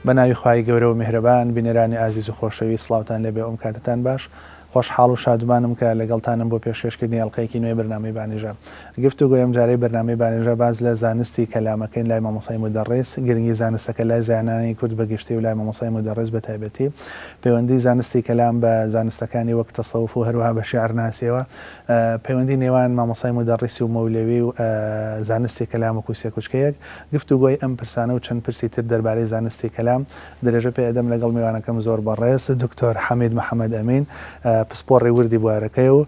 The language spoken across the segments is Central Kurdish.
بەناوی خوای گەورە و میهرەبان بینێرانی ئازیز و خۆشەوی سڵاوتان لەبێ ئەم کاتتان باش خۆشحاڵ و شادمانم کە لەگەڵتانم بۆ پێشکەشکردنی ئەڵلقەیەکی نوێی بەرنامەی بانیژە گفتوگۆ ئەم جارەی بەرنامەی بانیژە باز لە زانستی کەلامەکەین لای مامۆسای مدەڕێس گرنگی زانستەکە لای زانانی کورد بەگشتی و لای مامۆسای مدەڕێس بە تایبەتی پەیوەندی زانستی کەلام بە زانستەکانی وەک تەسەوف و هەروەها بە شیعرناسیەوە پەیوەندی نێوان مامۆسای مدەڕێسی و مەولەوی و زانستی کەلام و کوسیە کوچکەیەک گفتوگۆی ئەم پرسانە و چەند پرسی تر دەربارەی زانستی کەلام درێژە پێ ئەدەم لەگەڵ میوانەکەم زۆر بەڕێز دکتۆر حەمید محەممەد ئەمین پسپۆڕی وردی بوارەکەی و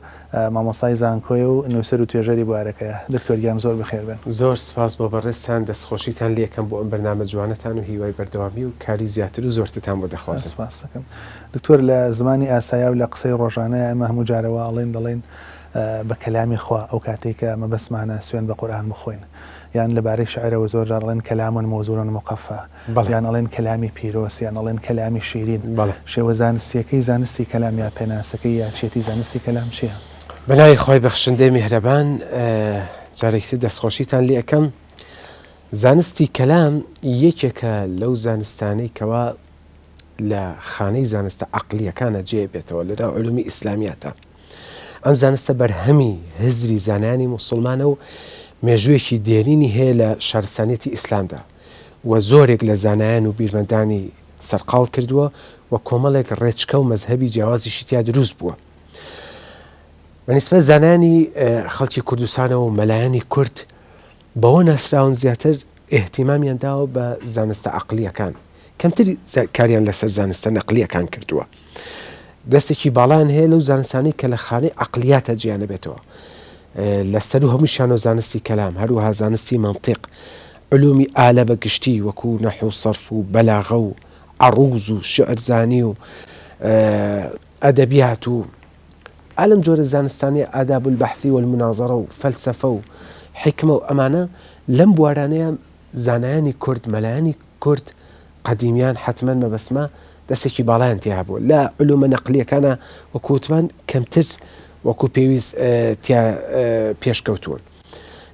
مامۆسای زانکۆی و نووسەر و توێژەری بوارەکەیە دکتۆریان زۆر بخێر بن. زۆر سپاس بۆ بەڕێستان دەستخۆشیتان لێکم بۆ ئەم بەرنامە جوانەتان و هیوای بەردەوامی و کاری زیاتر و زۆرتتان بۆ دەخوازم. سپاس دەکەم دکتۆر لە زمانی ئاسایا و لە قسەی ڕۆژانەیە ئەمە هەموو جارەوە دەڵێن بە کەلامی خوا ئەو کاتێک کە مەبەسمانە سوێن بە قورئان بخۆین یان لەبارەی شعرەوە زۆر جار دەڵێن کەلامون مەوزوعون مقەفە یان ئەڵێن کەلامی پیرۆس یان ئەڵێن کەلامی شیرین شێوە زانستیەکەی زانستی کەلام یا پێناسەکەی یا چێتی زانستی کەلام چییە؟ بەناوی خۆی بەخشندەی میهرەبان جارێکتر دەستخۆشیتان لێ ئەەکەم. زانستی کەلام یەکێکە لەو زانستانەی کەوا لە خانەی زانستە عەقلیەکانە جێ بێتەوە لەناو علومی ئیسلامیاتە. ئەم زانستە بەرهەمی هزری زانانی موسڵمانە و مێژوویەکی دێرینی هەیە لە شارستانیەتی ئیسلامدا و زۆرێک لە زانایان و بیرمەندانی سەرقاڵ کردووە و کۆمەڵێک ڕێچکە و مەزهەبی جیاوازی شتیا دروست بووە. بەنسبەت زانانی خەڵکی کوردستانەوە و مەلایانی کورد بەوە ناسراون زیاتر ئێحتیمامیان داوە بە زانستە عەقلیەکان کەمتر کاریان لەسەر زانستە نەقلیەکان کردووە. دەستێکی باڵان هەیە لەو زانستانەی کە لە خانەی عەقلیاتە جیانە بێتەوە لەسەر و هەمووشیان و زانستی کەلام هەروەها زانستی مەنتیق علومی ئالە بەگشتی وەکو نەحو و سەرف و بەلاغە و عەڕووز و شعرزانی و ئەدەبیات و ئالەم جۆرە زانستانی ئاداب البەحثی والمناظرە و فەلسەفە و حیکمە و ئەمانە لەم بوارانەیە زانایانی کورد مەلایانی کورد قەدیمیان حتمەن مەبەسمە دەستێکی باڵایان تیا بوو لە علومە نەقلیەکانە وەکوتمان کەمتر وەکو پێویست پێشکەوتوون.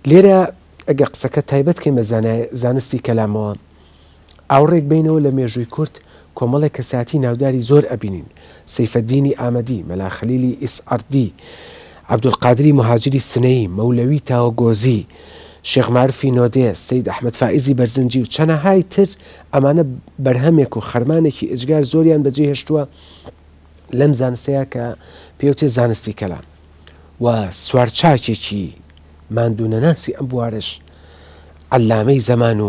لێرە ئەگە قسەکە تایبەت کەمە زانستی کەلامەوە ئاوڕێک بینەوە لە مێژووی کورد کۆمەڵێک کەساتی ناوداری زۆر ئەبینین سەیفەدینی ئامەدی مەلا خەلیلی ئیسعەردی عەبدولقادری مهاجری سنەیی مەولەوی تاوەگۆزی شێخ معروفی نۆدێ سەید ئەحمەد فائیزی بەرزنجی و چەندەهای تر ئەمانە بەرهەمێک و خەرمانێکی ئجگار زۆریان بەجێ هێشتووە لەم زانستەیە کە پێوتێ زانستی کەلام و سوارچاکێکی ماندوونەناسی ئەم بوارش عەلامەی زەمان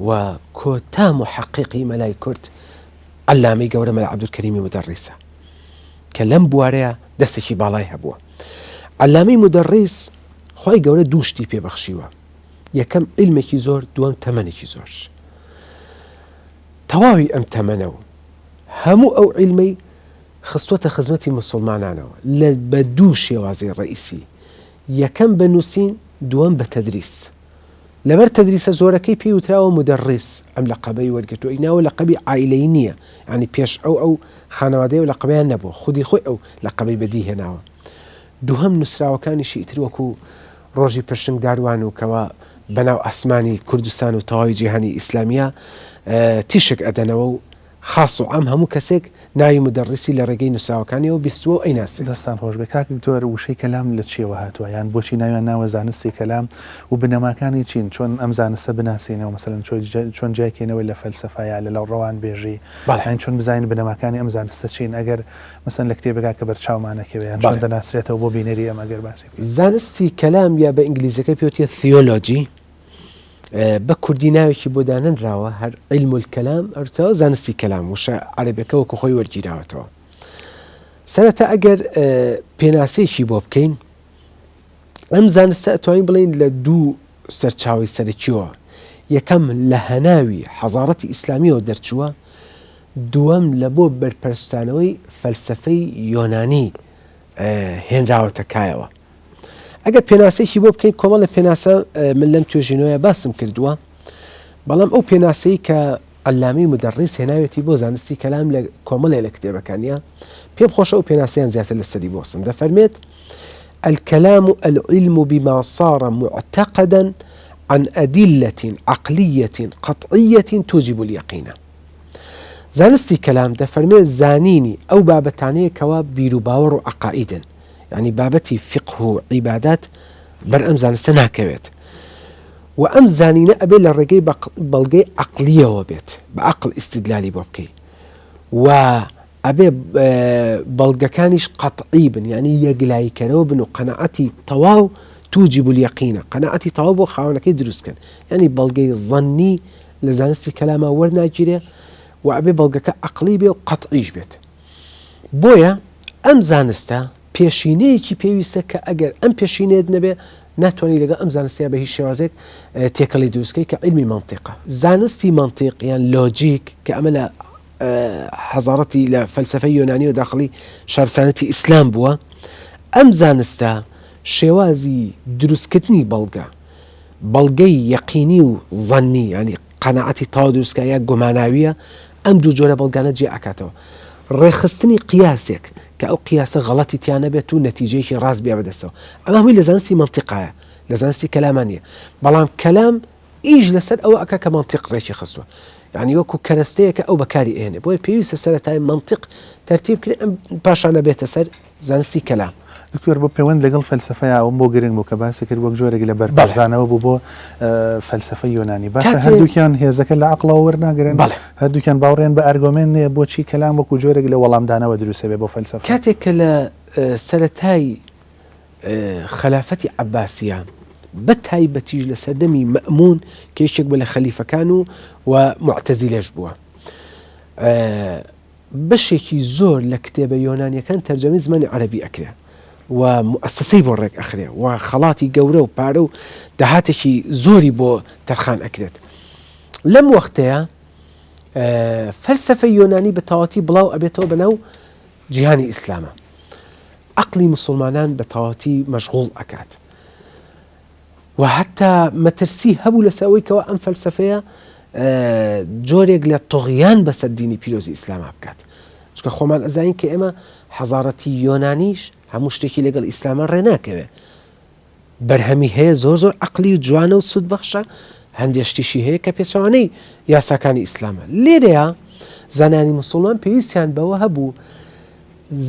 و کۆتا محەقیقی مەلای کورد عەلامەی گەورە مەلا عەبدولکەریمی مدەڕیسە کە لەم بوارەیە دەستێکی باڵای هەبووە. عەلامەی مدەڕیس خۆی گەورە دوو شتی پێبەخشیوە یەکەم عیلمێکی زۆر دووەم تەمەنێکی زۆر. تەواوی ئەم تەمەنە و هەموو ئەو عیلمەی خستوەتە خزمەتی موسڵمانانەوە لە بە دوو شێوازی ڕئیسی یەکەم بە نووسین دووەم بە تەدریس. لەبەر تەدریسە زۆرەکەی پێی وتراوە مدەڕیس ئەم لەقەبەی وەرگرتووە ئیناوە لەقەبی عائیلەی نییە ینی پێش ئەو خانەوادەی و لەقەبەیان نەبووە خودی خۆی ئەو لەقەبەی بەدی هێناوە. دووهەم نووسراوەکانیشی ئیتر وەکو ڕۆژی پرشنگ داروان و کەوا بەناو ئاسمانی کوردستان و تەواوی جیهانی ئیسلامیە تیشک ئەدەنەوە و خاص و عام هەموو کەسێک ناوی مدەڕیسی لە ڕێگەی نووسراوەکانیەوە بیستووە و ئەیناسی. دەستان خۆش بێ کاک دکتۆر وشەی کەلام لە چیەوە هاتووە یان بۆچی ناویان ناوە زانستی کەلام و بنەماکانی چین چۆن ئەم زانستە بناسیینەوە مەسەلەن چۆن جایکێنەوەی لە فەلسەفەیە لە لەو ڕەوان بێژی هەین چۆن بزانین بنەماکانی ئەم زانستە چین ئەگەر مەسەن لە کتێبەکە کە بەرچاومانەکەوێ یان چۆن دەناسرێتەوە بۆ بینەری ئەم ئەگەر باسی زانستی کەلام یا بە ئینگلیزەکە پێوتێ ثیۆلۆجی بە کوردی ناوێکی بۆ دانەنراوە هەر عیلم الکەلام ئەرتەوە زانستی کەلام وشە عەرەبیەکە وەکو خۆی وەرگیراوەتەوە. سەرەتا ئەگەر پێناسەیەکی بۆ بکەین ئەم زانستە ئەتوانین بڵێن لە دوو سەرچاوی سەرەکیەوە یەکەم لە هەناوی حەزارەتی ئیسلامیەوە دەرچووە دووەم لە بۆ بەرپەرستانەوەی فەلسەفەی یۆنانی هێنراوەتە کایەوە. ئەگەر پێناسەیەکی بۆ بکەین کۆمەڵە پێناسە من لەم توێژینەوەیە باسم کردووە بەڵام ئەو پێناسەی کە عەلامی مدەڕیس هێناوێتی بۆ زانستی کەلام لە کۆمەڵێ لە کتێبەکانیە پێم خۆشە ئەو پێناسەیان زیاتر لەسەری بۆسم دەفەرمێت الكلام العلم بما صار معتقدا عن أدلة عقلية قطعية توجب اليقين. زانستی کەلام دەفەرمێ زانینی ئەو بابەتانەیە کەوا بیر و باوەڕ و عقائیدن، یعنی بابەتی فقه و عیبادات بەر ئەم زانستە ناکەوێت و ئەم زانینە ئەبێ لە ڕێگەی بەڵگەی عقلیەوە بێت، بە عقل ئیستیدلالی بۆ بکەیت و ئەبێ بەڵگەکانیش قەتعی بن، یعنی یەکلاییکەرەوە بن و قەنەعەتی تەواو توجب اليقین، قەنەعەتی تەواو بۆ خاوەنەکەی دروستکەن، یعنی بەڵگەی زەنی لە زانستی کەلامە وەرناگیرێ و ئەبێ بەڵگەکە عقلی بێ و قەتعیش بێت. بۆیە ئەم زانستە پێشینەیەکی پێویستە کە ئەگەر ئەم پێشینێت نەبێ ناتوانانی لەگە ئەم زانستیە بە هیچ شێوازێک تێکەڵی دروستکەی کە علمی منطقە. زانستی منطق یان لۆجیک کە ئەمە لە حەزارەتی لە فەلسفەی یۆنانی و داخلی شارستانەتی ئیسلام بووە، ئەم زانستە شێوازی دروستکردنی بەڵگەی یەقینی و زەنی، ینی قەنەعەتی تاوا دروستکە یا گوماناویە، ئەم دوو جۆرە بەڵگانە جێ ئەکاتەوە. ڕێخستنی قیاسێک کە ئەو قیاسە غەڵەتی تیانە بێت و نەتیجەیەکی ڕاست بیا بەدەستەوە، ئەمە هەمووی لە زانستی منطقایە، لە زانستی کەلامانیە. بەڵام کەلام ئیش لەسەر ئەوە ئەکا کە منطق ڕێکی خستووە، یعنی وەکو کەرەستەیەکە ئەو بەکاری ئێنێ، بۆیە پێویستە سەرەتای منطق تەرتیب کرێ ئەم پاشانە بێتە سەر زانستی کەلام. دکتۆر بۆ پەیوەند لەگەڵ فەلسفەیە ئەوم بۆ گرنگ بوو کە باسی کرد وەک جۆرێک لە بەرپرسانەوە بوو بۆ فەلسفەی یۆنانی. باشە هەردووکیان هێزەکە لە عەقڵەوە وەرناگرن، هەردووکیان باوەڕێن بە ئەرگۆمێن نییە بۆچی کەلام وەکو جۆرێک لە وەڵامدانەوە دروستە بێ بۆ فەلسفە. کاتێک کە لە سەرەتای خلافەتی عەباسیە بە تایبەتیش لە سەردەمی مەئمون کە یەکێک بە لە خەلیفەکان و معتەزیلەش بووە، بەشێکی زۆر لە کتێبە یۆنانیەکان تەرجەمەی زمانی عەرەبی ئەکرێ و مؤسسەی بۆ ڕێک ئەخرێ و خەڵاتی گەورە و پارە و داهاتێکی زۆری بۆ تەرخان ئەکرێت. لەم وەختەیە فەلسفەی یۆنانی بە تەواوەتی بڵاو ئەبێتەوە بەناو جیهانی ئیسلامە، عەقلی مسلمانان بە تەواوەتی مەشغوڵ ئەکات و حتا مەترسی هەبوو لەسەر ئەوەی کەوە ئەم فەلسفەیە جۆرێک لە تۆغیان بەسەر دینی پیرۆزی ئیسلامە بکات، چونکە خۆمان ئەزانین کە ئێمە حەزارەتی یۆنانیش هەموو شتێکی لەگەڵ ئیسلامە ڕێناکەوێ، بەرهەمی هەیە زۆر زۆر عەقلی و جوانە و سوودبەخشە، هەندێشتیشی هەیە کە پێچەوانەی یاساکانی ئیسلامە. لێرەیە زانانی مسلمان پێویستیان بەوە هەبوو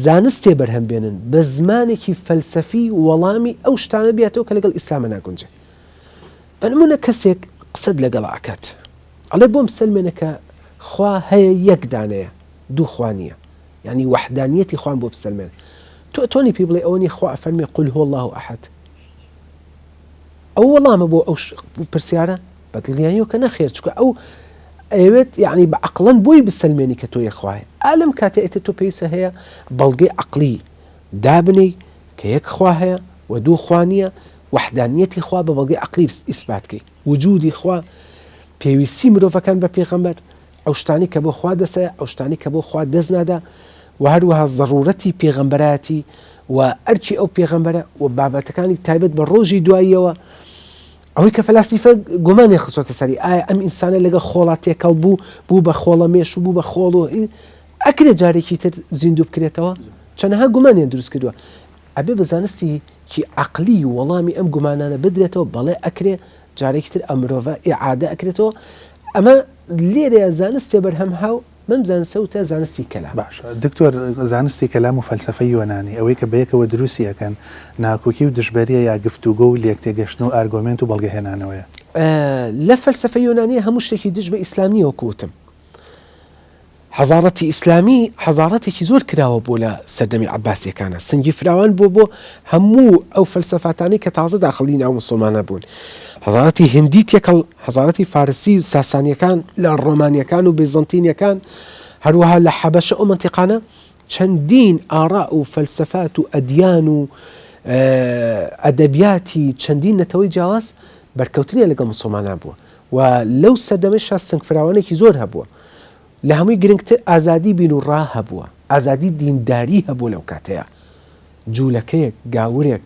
زانستێ بەرهەم بێنن بە زمانێکی فەلسەفی وەڵامی ئەو شتانە بێتەوە کە لەگەڵ ئیسلامە ناگونجێ. بەنمونە کەسێک قسەت لەگەڵ ئاکات ئەڵێ بۆم سلمێنەکە خوا هەیە یەک دانەیە دوو خوا نییە، یعنی وەحدانیەتی خوان بۆ بسلمێن، تۆ ئەتوانی پێی بڵێ ئەوەنی خوا ئەفەرمێ قل هو الله ئەحەد، ئەو وەڵامە بۆ ئەو پرسیارە بەدڵنیاییەوە کە نەخێر، چونکە ئەو ئەوێت یعنی بە عەقڵەن بۆی بسلمێنی کە تۆ یەکخوایە. ئالەم کاتێ ئێتە تۆ پێویستە هەیە بەڵگەی عەقلی دابنەی کە یەک خوا هەیە و دوو خوا نییە، وەحدانیەتی خوا بە بەڵگەی عەقلی ئیسباتکەی، وجودی خوا، پێویستی مرۆڤەکان بە پێغەمبەر، ئەو شتانی کە بۆ خوا دەسەیە، ئەو شتانی کە بۆ خوا دەست نادا، و هەروەها ضرورەتی پێغەمبەراتی و ئەرچی ئەو پێغەمبەرە و بابەتەکانی تایبەت بە ڕۆژی دواییەوە، ئەوەی کە فەلاسیفە گومانی خستۆتە سەری ئایا ئەم ئینسانە لەگە خۆڵات تێکەڵ بوو بە خۆڵە مێش و بوو بە خۆڵ و ئەکرێت جارێکی تر زیندوو بکرێتەوە، چەندەها گومانیان دروست کردووە. ئەبێ بە زانستی کی عەقلی و وەڵامی ئەم گومانانە بدرێتەوە، بەڵێ ئەکرێ جارێکی تر ئەم مرۆڤە ئیعادە ئەکرێتەوە. ئەمە لێرەیە زانستێ بەرهەم هاو من زانستە زانستی کەلام. باش دکتۆر، زانستی کەلام و فەلسفەی یۆنانی ئەوەی کە بەیەکەوە دروستی ئەکەن ناکۆکی و دژبەریە یا گفتوگۆ و لێکتێگەشتن و ئارگۆمنت و بەڵگەهێنانەوەیە. لە فەلسفەی یۆنانیە هەموو شتێکی دژ بە ئیسلامیەوە کوتم. حەزارەتی ئیسلامی حەزارەتێکی زۆر کراوە بۆ لە سەردەمی عەباسیەکانە، سنگی فراوان بۆ هەموو ئەو فەلسەفاتانی کە تازە داخلی ناو مسلمانە بوون. حەزارەتی هندی تێکەڵ، حەزارەتی فارسی ساسانیەکان لە ڕۆمانیەکان و بیزەنتینیەکان، هەروەها لە حەبەشە ئەو منتیقانە چەندین ئاڕا و فەلسەفات و ئەدیان و ئەدەبیاتی چەندین نەتەوەی جیاواز بەرکەوتنیە لەگەڵ مسلمانان بووە و لەو سەردەمەشە سنگ فراوانێکی زۆر هەبووە. لە هەمووی گرنگتر ئازادی بین و ڕا هەبووە، ئازادی دینداری هەبوو لەو کاتەیە، جوولەکەیەک، گاورێک،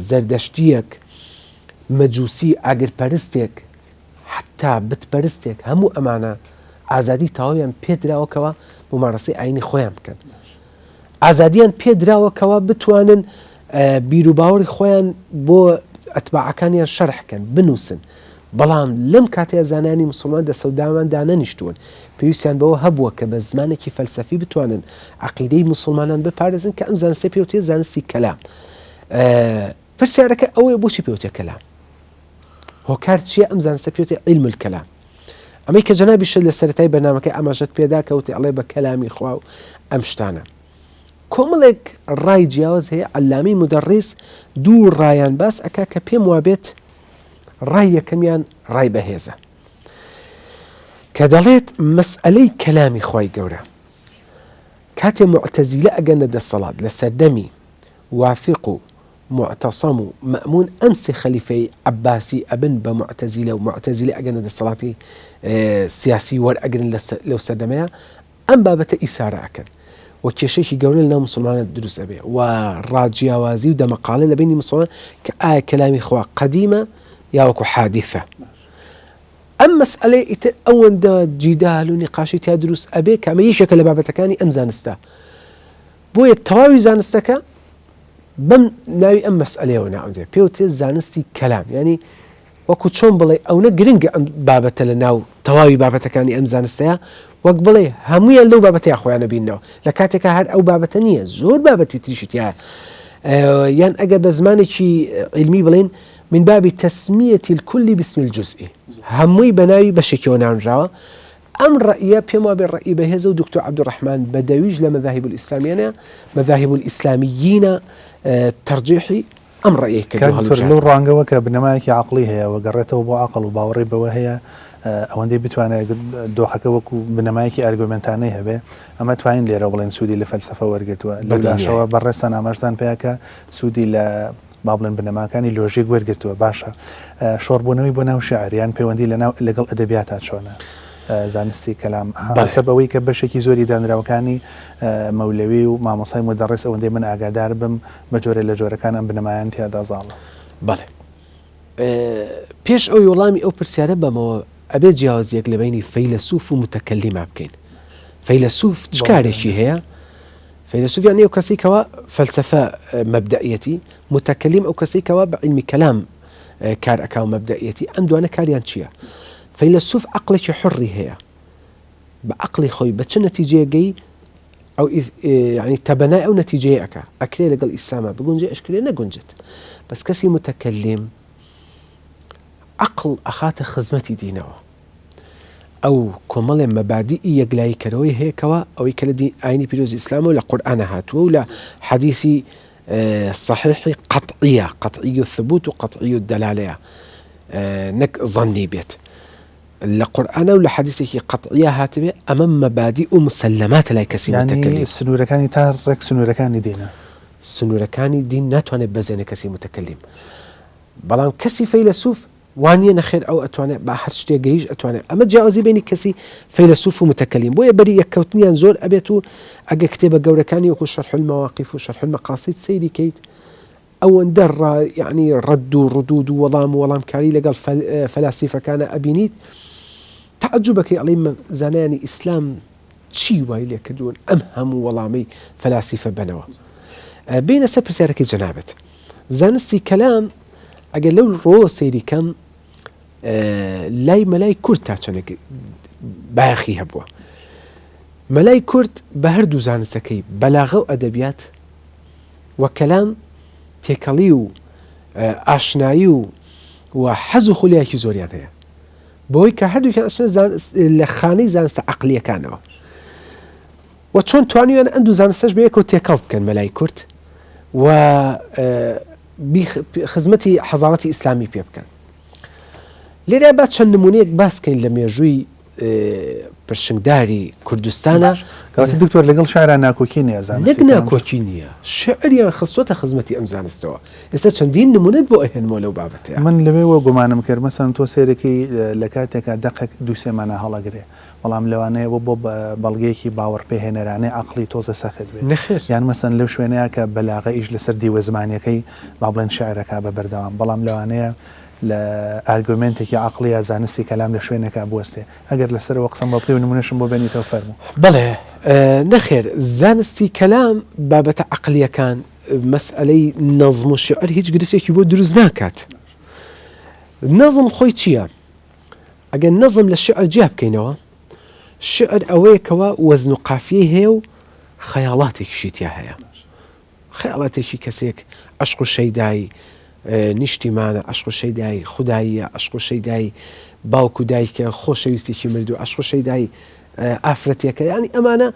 زەردەشتیەک، مەجووسی، ئاگرپەرستێک، حتا بتپەرستێک، هەموو ئەمانە ئازادی تەواویان پێدراوەکەوە ممارەسەی ئاینی خۆیان بکەن. ئازادیان پێدراوەکەوە بتوانن بیر و باوەڕی خۆیان بۆ ئەتباعەکانیان شەرحکەن، بنووسن بەڵام لەم کاتەیە زانانی مسلمان دەسەودامان دانەنیشتوون پێویستیان بەوە هەبووە کە بە زمانێکی فەلسەفی بتوانن عەقیدەی مسلمانان بپارێزن کە ئەم زانستە پێوتێ زانستی کەلام. پرسیارەکە ئەوەیە بۆچی پێوتێ کەلام؟ هۆکار چییە ئەم زانستە پێوتێ عیلم الکەلام؟ ئەمەی کە جەنابی شت لە سەرەتای بەرنامەکەی ئاماژەت پێدا کەوتێ ئەڵێ بە کەلامی خوا و ئەم شتانە. کۆمەڵێک ڕای جیاواز هەیە عەلامی مدەڕیس دوو ڕایان باس ئەکا کە پێم وابێت ڕای یەکەمیان ڕای بەهێزە کە دەڵێت مەسئلەی کەلامی خوای گەورە کاتێ معتەزیلە ئەگەنە دەسەڵات لە سەردەمی وافق و معتەسەم و مەئمون ئەم سێ خەلیفەی عەباسی ئەبن بە معتەزیلە و معتەزیلە ئەگەنە دەسەڵاتی سیاسی وەرئەگرن لەو سەردەمەیە ئەم بابەتە ئیسارە ئەکەن و کێشەیەکی گەورە لەناو مسلمانە دروست ئەبێ و ڕاجیاوازی و دەمەقالە لە بینی مسلمان کە ئایا کەلامی خوا قەدیمە یا وەکو حادیثە. ئەم مەسئلەی ئیتر ئەوەندە جیدال و نیقاشی تیا دروست ئەبێ کە ئەمە یەکێکە لە بابەتەکانی ئەم زانستە بۆیە تەواوی زانستەکە بەم ناوی ئەم مەسئلەیەوە ناوەندێ پێوتێ زانستی کەلام ینی وەکو چۆن بڵێ ئەوە گرنگە ئەم بابەتە لە ناو تەواوی بابەتەکانی ئەم زانستەیە وەک بڵێ هەمویان لەو بابەتەیە خۆیانە بینەوە لە کاتێکە هەر ئەو بابەتە نییە زۆر بابەتی تریشتیایە یان ئەگەر بە زمانێکی علمی بڵێن من باب تسمية الكل باسم الجزء هموي بناوي بشكيو نانراوة أم رأيي بما بالرأي بهذا دكتور عبد الرحمن بدويج لمذاهب الإسلاميين مذاهب الإسلاميين ترجيحي أم رأيي كدكتور لو رانجوا كبنمايك عقلية وقرته وبو عقل وباوري بوهي ئەوەندەی بتوانێت دۆخەکە وەکو بنەمایەکی ئەرگومنتانەی هەبێ ئەمە توانین لێرە بڵێن سوودی لە فەلسەفە وەرگرتووە لەلاشەوە بەڕێستان ئاماژدان پێیاکە سوودی لە با بڵێن بنەماکانی لۆژیک وەرگرتووە باشە شۆڕبوونەوەی بۆ ناو شعریان پەیوەندی لەگەڵ ئەدەبیاتات چۆنە زانستی کەلام حسب ئەوەی کە بەشێکی زۆری دانراوەکانی مەولەوی و مامۆسای مدەڕیس ئەوەندەی من ئاگادار بم بە جۆرە لە جۆرەکان ئەم بنەمایان تیادا زاڵە. بەڵێ پێش ئەو وەڵامی ئەو پرسیارە بەمەوە ئەبێت جیاوازیەک لە بینی فەیلسوف و متەکەلیما بکەین. فەیلسوف چ کارێکی هەیە؟ فەیلسوف یعنی ئەو کەسی کەوا فەلسەفە مەبدەئیەتی، متەکەلیم ئەو کەسی کەوا بە عیلمی کەلام کار ئەکا و مەبدەئیەتی ئەم دوانە کاریان چییە؟ فەیلسوف عەقڵێکی حوڕی هەیە بە عەقڵی خۆی بە چ نەتیجەیەگەی ئەو یعنی تەبەنای ئەو نەتیجەیە ئەکا ئەکرێ لەگەڵ ئیسلامە بگونجێ ئەشکرێ نەگونجێت بەس کەسی متەکەلیم عقل ئەخاتە خزمەتی دینەوە ئەو کۆمەڵێ مەبادیئی یەکلاییکەرەوەی هەیەکەوە ئەوەی کە لە ئاینی پیرۆزی ئیسلام و لە قورئانە هاتووە و لە حەدیسی صحیحی قەطعیە قەطعی الثبوت و قەطعی الدەلالەیە نەک ظەنی بێت لە قورئانە و لە حەدیسێکی قەطعیە هاتبێ ئەمە مەبادی و مسلماتە لای کەسی متەکەلیم سنوورەکانی تا ڕێک سنوورەکانی دینە سنوورەکانی دین ناتوانێت بەزێنێ کەسی متەکەلیم بەڵام کەسی فەیلسوف وانیە نەخێر ئەو ئەتوانێت بە هەر شتێک گەیشت ئەتوانێت ئەمە جیاوازی بینی کەسی فەیلسوف و متەکەلیم بۆیە بەری یەککەوتنیان زۆر ئەبێت و ئەگە کتێبە گەورەکانی وەکو شەرح المەواقیف و شەرح المەقاصید سەیری کەیت ئەوەندە یعنی ڕەد و ڕدود و وەڵامکاری لەگەڵ فەلاسیفەکانە ئەبینیت تعجبەکەی ئەڵێ زانایانی ئیسلام چی وای لێ کردوون ئەم هەموو وەڵامەی فەلاسیفە بنەوە بینە سەر پرسیارەکەی جەنابەت زانستی کەلام ئەگەر لەو ڕۆ سەیری کەم لای مەلای کورد تا چەندێک باەخی هەبووە مەلای کورد بە هەردوو زانستەکەی بەلاغە و ئەدەبیات و کەلام تێکەڵی و ئاشنایی و حەز و خولیایەکی زۆریان هەیە بۆی کە هەردووکیان لە خانەی زانستە عەقلیەکانەوە و چۆن توانیویان ئەندوو زانستەش بەیەکەوە تێکەڵ بکەن مەلای کورد و خزمەتی حەزاڵەتی ئیسلامی پێ بکەن لێرە با چەند نمونەیەک باسکەین لە مێژووی پرشنگداری کوردستانە دکتۆر لەگەڵ شاعران ناکۆکی نیە نەک ناکۆکی نییە شعریان خستوەتە خزمەتی ئەم زانستەوە ئێستا چەندین نمونەت بۆ ئەهێنمەوە لەو بابەتەیە من لەوێەوە گومانم کرد مەسەڵەن تۆ سێرەکەی لە کاتێکا دەقێک دوو سێمانە هەڵەگرێ بەڵام لەوانەیە بۆ بەڵگەیەکی باوەڕ پێهێنەرانەی عەقڵی تۆزە سەخت بێت یان مەسەن لەو شوێنەیە کە بەلاغە ئیش لەسەر دیوە زمانیەکەی با بڵێن شاعرەکە بە بەردەوام بەڵام لەوانەیە لە ئارگومنتێکی عەقلیە زانستی کەلام لە شوێنێکا بوەستێ ئەگەر لەسەرەوە قسەم بۆ بکەی و نمونەشم بۆ بێنیتەوە فەرموو بەڵێ نەخێر زانستی کەلام بابەتە عەقلیەکان مەسئلەی نەظم و شعر هیچ گرفتێکی بۆ دروست ناکات نەظم خۆی چییە؟ ئەگەر نەزم لە شعر جیا بکەینەوە شعر ئەوەیەکەوە وەزن و قافیە هەیە و خەیاڵاتێکیشی تیا هەیە خەیاڵاتێکی کەسێک عشق و شەیدایی نیشتیمانە عشق و شەیدایی خوداییە عشق و شەیدایی باوک و دایکە خۆشەویستێکی مردو عشق و شەیدایی ئافرەتێکە ینی ئەمانە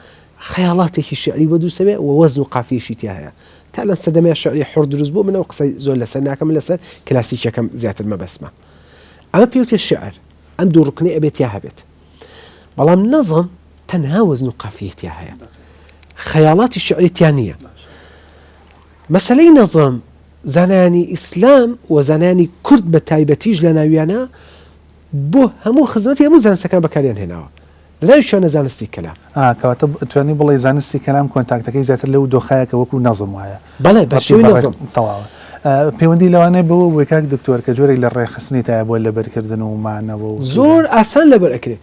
خەیاڵاتێکی شعری بە دووسەبێ و وەزن و قافیەشی تیا هەیە تا لەم سەردەمەیە شعری حڕ دروست بوو منەوە قسەی زۆر لەسەر ناکەم لەسەر کلاسیکەکەم زیاتر مەبەسمە ئەمە پێوتێ شعر ئەم دوو ڕوکنەی ئەبێت یا هەبێت بەڵام نەزم تەنها وەزن و قافیەتیا هەیە خەیاڵاتی شعریتیان نییە مەسەلەی نەزم زانانی ئیسلام و زانانی کورد بە تایبەتیش لە ناویانە بۆ هەموو خزمەتی هەموو زانستەکان بەکاریان هێناوە لەناوی شوێنە زانستی کەلام کەواتە توانی بڵێ زانستی کەلام کۆنتاکتەکەی زیاتر لەو دۆخایەکە وەکو نەزم وایە بەڵێ بە شێوەی نەزم تەواوە پەیوەندی لەوانەیە بەوە بۆی کاک دکتۆر کە جۆرێک لە ڕێخستنی تایە بۆ لەبەرکردن و مانەوە و زۆر ئاسان لەبەر ئەکرێ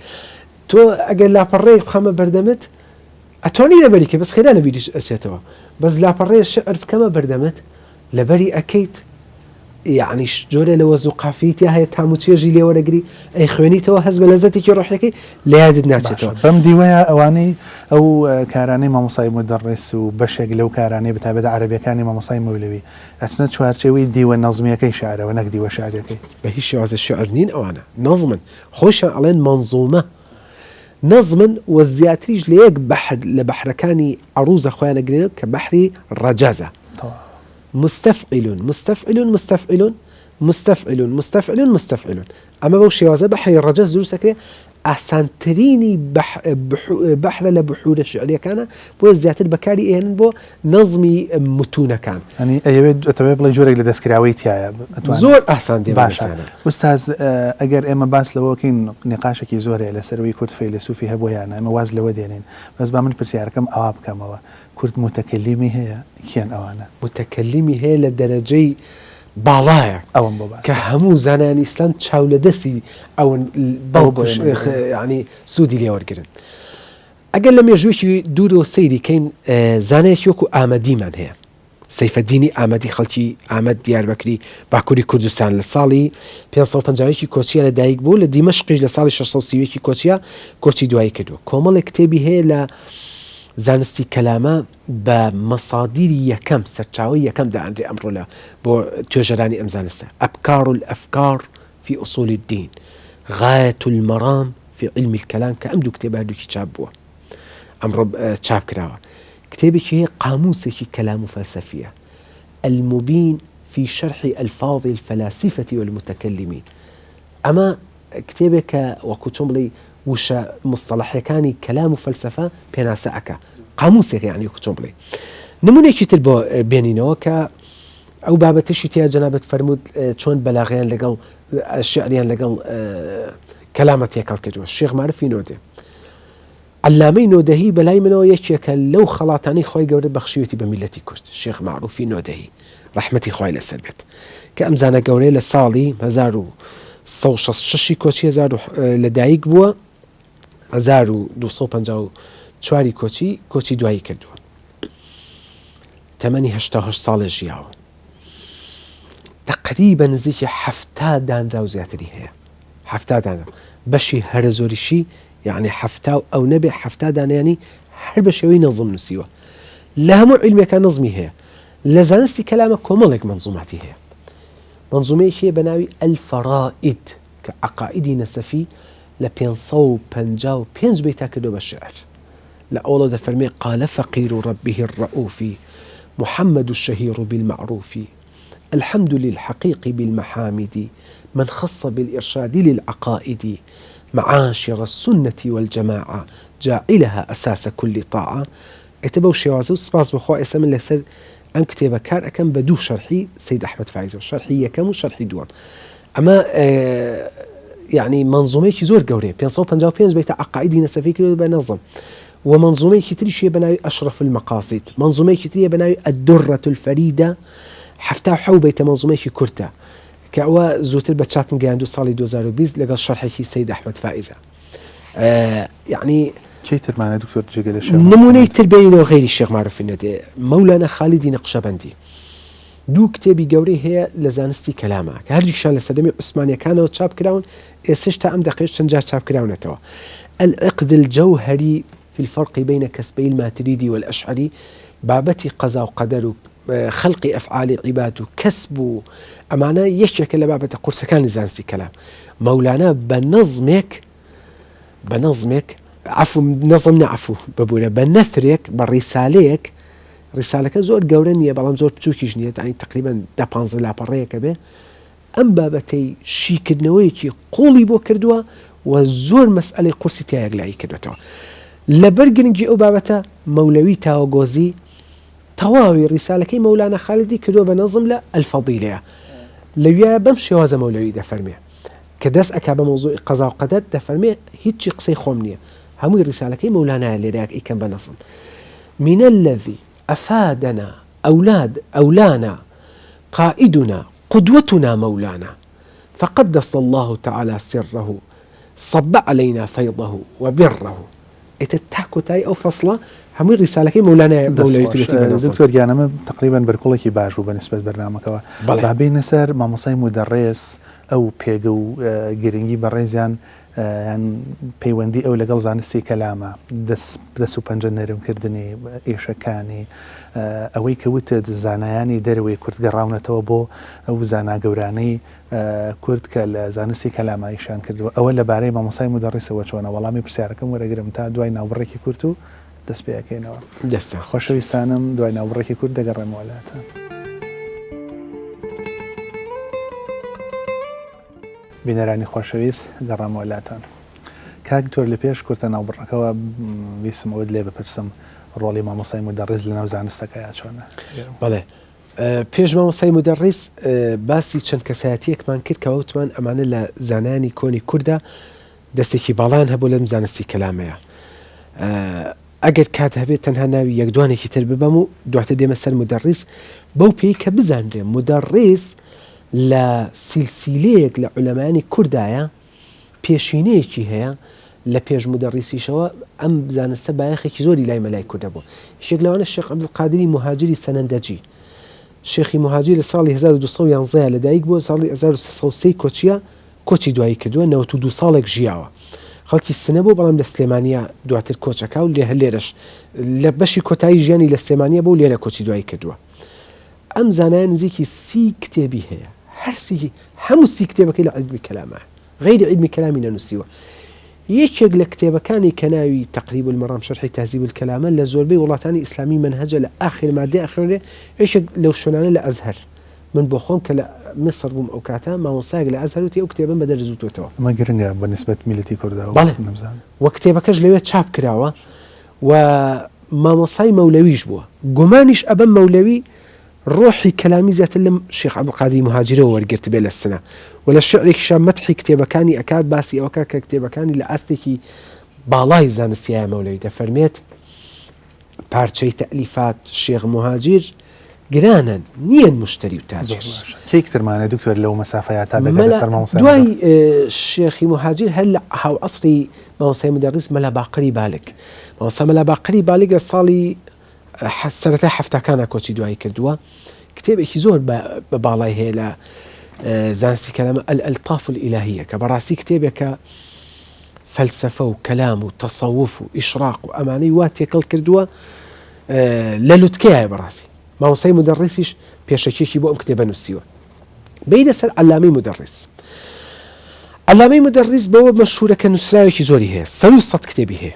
تۆ ئەگەر لاپەڕێک بخەمە بەردەمت ئەتوانی لەبەریکە بەس خێرا نەبیریش ئەچێتەوە بەس لاپەڕێ شعر بکەمە بەردەمت لەبەری ئەکەیت یعنی جۆرە لە وەزن و قافیەتی هەیە تام و توێژی لێوەرەگری ئەی خوێنیتەوە هەز بە لەزەتێکی ڕۆحیەکەی لە یادت ناچێتەوە بەم دیوەیە ئەوانەی ئەو کارانەی مامۆسای مدەڕێس و بەشێک لەو کارانەی بەتابەت عەرەبیەکانی مامۆسای مەولەوی ئەچنە چوارچێوەی دیوە نەزمیەکەی شعرەوە نەک دیوە شعرەکەی بە هیچ شێوازە شعر نین ئەوانە نەزمن خۆشیان ئەڵێن مەنزومە نەزمن و زیاتریش لە یەک بەحر لە بەحرەکانی عەروزە خۆیان ئەگرێت کە بەحری ڕەجەزە مستفعل مستفعل مستفعل مستفعل مستفعل مستفعل ئەمە بەو شێوازە بەحری ڕەجەز دروستەکرێ ئاسانترینی بەحرە لە بحورە شعریەکانە بۆ زیاتر بەکاری ئێنن بۆ نەزمی متونەکان ئەنی ئەوێت بڵێ جۆرێک لە دەستکراوەی تایە زۆر ئاسان دێ باشە ئوستاز ئەگەر ئێمە باس لەوەکەین نقاشێکی زۆرێ لەسەروی کورد فەیلسوفی هەبوویانە ئەمە واز لەوە دێنین بەس با من پرسیارەکەم ئەوا بکەمەوە کورد متەکەلیمی هەیە کیان ئەوانە متەکەلیمی هەیە لە دەرەجەی باڵایە ئەوم بۆ کە هەموو زانانی ئیسلام چاو لە دەستی ئەوەن ینی سوودی لێوەرگرن ئەگەر لە مێژوویەکی دوورەوە سەیریکەین زانایەکی وەکو ئامەدیمان هەیە سەیفەدینی ئامەدی خەڵکی ئامەد دیاربەکری باکووری کوردستان لە ساڵی 550 کۆچیە لە دایک بوو لە دیمەشقیش لە ساڵی 630 کۆچیە کۆچی دوایی کردووە کۆمەڵێک کتێبی هەیە لە زانستی کەلامە بە مەسادیری یەکەم سەرچاوی یەکەم دائەنرێ ئەمڕۆ لە بۆ توێژەرانی ئەم زانستە أبكار الأفكار في أصول الدين غاية المرام في علم الكلام کە ئەم دوو کتێب هەردووکی چاپ بووە ئەمڕۆ چاپ کراوە کتێبێکی هەیە قاموسێکی کەلام و فەلسەفیە المبين في شرح ألفاظ الفلاسفة والمتكلمين ئەمە کتێبێکە وەکو چۆن بڵێ وشە مستەڵەحیەکانی کەلام و فەلسەفە پێناسە ئەکا قاموسێک یعنی وەکو چۆن بڵێ نمونێکی تر بۆ بێنینەوە کە ئەو بابەتشی تیا جەنابەت فەرموود چۆن بەلاغیان لەگەڵ شعریان لەگەڵ کەلامە تێکەڵ کردووە شێخ معرفی نۆدێ علامەی نۆدەهی بەلای منەوە یەکێکە لەو خەڵاتانەی خۆی گەورە بەخشیوەتی بە میلەتی کورد شێخ معروفی نۆدەهی ڕەحمەتی خۆی لەسەر بێت کە ئەم زانە گەورەی لە ساڵی 1966 کۆچی لە دایک بووە 1254 کۆچی دوایی کردووە تەمەنی 88 ساڵە ژیاوە تقریبا نزیکی 70 دانرا و زیاتری هەیە 70 دانرا بەشی هەرە زۆریشی یعنی 70 ئەو نەبێ 70 دانیانی هەر بە شێوەی نەزم نووسیوە لە هەموو عیلمێکە نەزمی هەیە لە زانستی کەلامە کۆمەڵێک منزوماتی هەیە منزومەیەکی بە ناوی الفەرائید کە عەقائیدی نەسەفی لە 555 بەیتا کردو بە شعر لە ئەوڵە دەفەرمێ قال فقير ربه الرؤوف محمد الشهير بالمعروف الحمد للحقيق بالمحامد من خص بالإرشاد للعقائد معاشر السنة والجماعة جاعلها أساس كل طاعة اتبو شوازو سباس بخوا اسم لسر ام كتابة كار اكم بدو شرحي سيد احمد فايز شرحي يكم وشرحي دوام اما يعني منظومه زور قوري 555 بيت عقائدي نسفي كده بنظم ومنظومه كتير شيء بناوي اشرف المقاصد منظومه كتير بناوي الدرة الفريدة حفتها حو بيت منظومه كورتا كأوا زوتر بتشابن جاندو صالي 2020 لقى شرحي سيد احمد فايزة يعني چیتر معنی دکتور جگل الشيخ نمونه تربيين وغير الشيخ معروف الندي مولانا خالد نقشبندي دوو کتێبی گەورەی هەیە لە زانستی کەلامە کە هەردووکیشان لە سەردەمی عوسمانیەکانەوە چاپ کراون، ئێستش تا ئەم دەقێش چەند جار چاپ کراونەتەوە. العقد الجوهري في الفرق بين كسبي الماتريدي والأشعري بابتي قضاء وقدر خلق أفعال عباد كسب أمانة يشك لبابة قرص كان زانستي كلام مولانا بنظمك عفو نظمنا عفو ببولا بنثرك بالرساليك رسالك زور قورنية بلام زور بتوكيش نية يعني تقريبا 15 لاپەڕەیەکە بێ ئەم بابەتەی شیکردنەوەیەکی قوڵی بۆ کردووە و زۆر مەسئلەی قورسی تایەک لای کردوێتەوە. لەبەر گرنگی ئەو بابەتە مەولەوی تاوەگۆزی تەواوی ڕیسالەکەی مەولانا خالدی کردووە بە نەظم لە ئەلفەضیلەیە لەویە بەم شێوازە مەولەوی دەفەرمێ کە دەست ئەکا بە مەوزوعی قەزا و قەدەر دەفەرمێ هیچی قسەی خۆم نییە هەمووی ڕیسالەکەی مەولانایە لێرەیەک ئیکەم بە نەظم من الذي أفادنا أولانا قائدنا قدوتنا مولانا فقدس الله تعالى سره صب علينا فيضه وبره اتتاكو تاي أو فصلة همي رسالة كي مولانا دكتور جانم تقريبا بركولة كي باش بالنسبة لبرنامجك بعدين نسر ما مصاي مدرس أو بيجو جرينجي بريزيان يعني بيوندي أو لقل زانستي كلامه دس وبنجنرم كردني إيش كاني أوي كوتد زانياني دروي كرت قراونة توبو أو زانا قوراني كرت كالزانستي كلامه إيشان كردو أول باري ما مصاي مدرسة وشونا والله مي برسياركم ورقرم تا دوای ناوبڕێکی کورت و دەست پێەکەینەوە دەستە خۆشەویستانم دوای ناوبڕێکی کورت دەگەڕێم وڵاتە. بینەرانی خۆشەویست گەڕام وڵاتان کاک تۆر لە پێش کورتە ناوبڕەکەەوە ویسمەوەت لێ بپرسم ڕۆڵی مامۆسای مدەڕیس لە ناو زانستەکەیە چۆنە؟ بەڵێ پێش مامۆسای مدەڕیس باسی چەند کەسایەتیەکمان کرد کە وتمان ئەمانە لە زانانی کۆنی کووردا دەستێکی باڵان هەبوو لەم زانستی کەلامەیە. ئەگەر کات هەبێت تەنها ناوی یەکدوانێکی تر ببەم و دواتر دێمە سەر مدەڕیس بەو پێی کە بزانرێ مدەڕیس لە سیلسیلەیەک لە عولەمایانی کوردایە پێشینەیەکی هەیە لە پێش مدەڕیسیشەوە ئەم زانستە بایەخێکی زۆری لای مەلای کوردە بوو. یەک لەوانە شێخ عەبدولقادری مهاجری سەنەندەجی شێخی مهاجر لە ساڵی 1211 لەدایک بۆ ساڵی 1303 کۆچی دوایی کردووە 92 ساڵێک ژیاوە. خەڵکی سنە بۆ بەڵام لە سلێمانیا دواتر کۆچەکە و لێ هەلێرەش لە بەشی کۆتایی ژیانی لە سلێمانیا بۆ لێرە کۆچی دوایی کردووە. ئەم زانایە نزیکی 30 کتێبی هەیە هەرسی هەموو 30 کتێبەکەی لە عیلمی کەلامە غەیری عیلمی کەلامی نەنووسیوە. یەکێک لە کتێبەکانی کە ناوی تەقریب المەرام شەرحی تهذیب الکەلامە لە زۆربەی وڵاتانی ئیسلامی منهەجە لە ئاخر مادەی ئەخوێنرێ یەکێک لەو شوێنانە لە ئەزهەر من بۆ خۆم کە لە مصر بووم ئەو کاتە مامۆستایەک لە ئەزهەر وتی ئەو کتێبم بەدەرزووتەوە ئەمە گرنگە بەنسبەت میلەتی کوردەوە نەمزان و کتێبەکەش لەوێ چاپ کراوە و مامۆسای مەولەویش بووە گومانیش ئەبەم مەولەوی ڕۆحی کەلامی زیاتر لەم شێخ عەبدولقادری مهاجرەوە وەرگرت بێ لە سنە و لە شعرێکیشان مەدحی کتێبەکانی ئەکات باسی ئەوەکە کە کتێبەکانی لە ئاستێکی باڵای زانستیایە مەولەوی دەفەرمێت پارچەی تەئلیفات شێخ مهاجر گرانن نیەن مشتری و تاجر. کێکترمانە دکتۆر لەو مەسافەیە تا دەگەێت سەر مامۆسای دوای شێخی مهاجر هەر لە هاو عەسری مامۆسای مدەڕیس مەلا باقری بالک مامۆستا مەلا باقری بالک لە ساڵی سەرەتای حەفتەکانە کۆچی دوایی کردووە کتێبێکی زۆر بە باڵای هەیە لە زانستی کەلامە الألطاف الإلهية کە بەڕاستی کتێبێکە فەلسەفە و کەلام و تەسەووف و ئیشراق و ئەمانەی وا تێکەڵ کردووە لە لوتکەیە بەڕاستی مامۆسای مدەڕیسیش پێشەکێکی بۆ ئەم کتێبە نووسیوە. بەیدە سەر عەلامەی مدەڕیس. عەلامەی مدەڕیس بەوە مەشهورە کە نووسراوێکی زۆری هەیە 100 کتێبی هەیە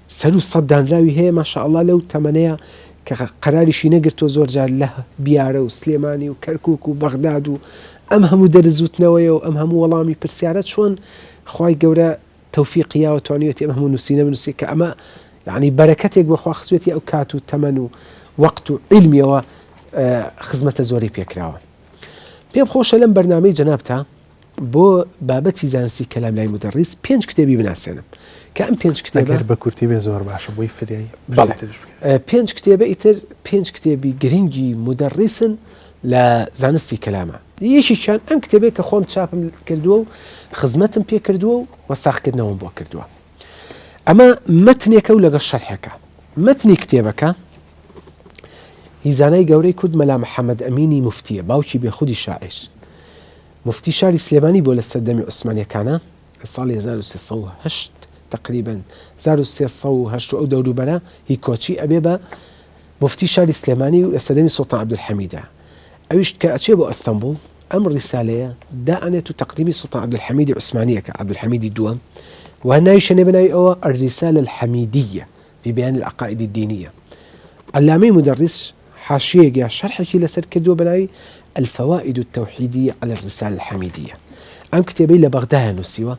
100 دانراوی هەیە ماشاءالله لەو تەمەنەیە کە قەراریشی نەگرتووە زۆر جار لە بیارە و سلێمانی و کەرکووک و بەغداد و ئەم هەموو دەرزوتنەوەیە و ئەم هەموو وەڵامی پرسیارەت چۆن خوای گەورە تەوفیقیاوە توانیوێتی ئەم هەموو نووسینە بنووسی کە ئەمە یعنی بەرەکەتێک بەخوا خزوێتی ئەو کات و تەمەن و وەقت و عیلمیەوە خزمەتە زۆری پێکراوە. پێم خۆشە لەم بەرنامەی جەنابتە بۆ بابەتی زانستی کەلام لای مدەڕیس 5 کتێبی بناسێنم کە ئەم 5 کتێبە بە کورتی بێ زۆر باشە بۆی فریایی 5 کتێبە ئیتر 5 کتێبی گرنگی مدەڕیسن لە زانستی کەلامە. یەکیشیان ئەم کتێبێک کە خۆم چاپم کردووە و خزمەتم پێ کردووە و وەساخکردنەوەم بۆ کردووە. ئەمە مەتنێکە و لەگەڵ شەرحەکە. مەتنی کتێبەکە هی زانای گەورەی کورد مەلا محەممەد ئەمینی مفتیە باوکی بێخودی شاعر مفتی شاری سلێمانی بۆ لە سەردەمی عوسمانیەکانە لە ساڵی 1308 تقریبا 1308 ئەو دەوروبەرە هی کۆچی ئەبێ بە مفتی شاری سلێمانی و لە سەردەمی سوڵتان عەبدولحەمیدە ئەویش کە ئەچێ بۆ ئەستەمبول ئەم ڕیسالەیە دائەنێت و تەقدیمی سوڵتان عەبدولحەمیدی عوسمانیەکە عەبدولحەمیدی دووەم وهناوی شنێ بناوی ئەوە الرسالة الحميدية في بيان العقائد الدينية علامي مدرس حاشية يا شرح كي لسر كدو بناوي الفوائد التوحيدية على الرسالة الحميدية أم كتابي لبغداد نسيوه